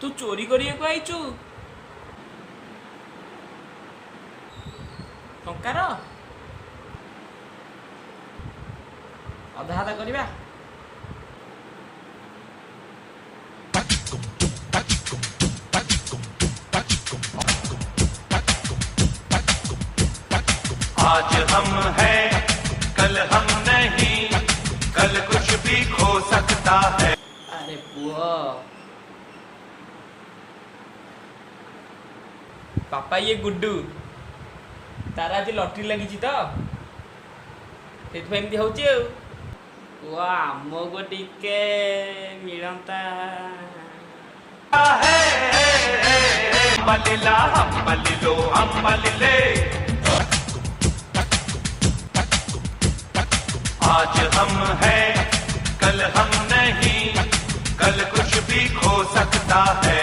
तू चोरी करिया आईचु टंकार अधा अधा करवा आज हम हैं कल हम नहीं, कल कुछ भी खो सकता है। अरे पुआ पापा ये गुड्डू तार आज लटरी लगी तो एमती हूँ आमको टिके मिलता मलिला हम मलिलो हम मलिले, आज हम हैं कल हम नहीं, कल कुछ भी खो सकता है।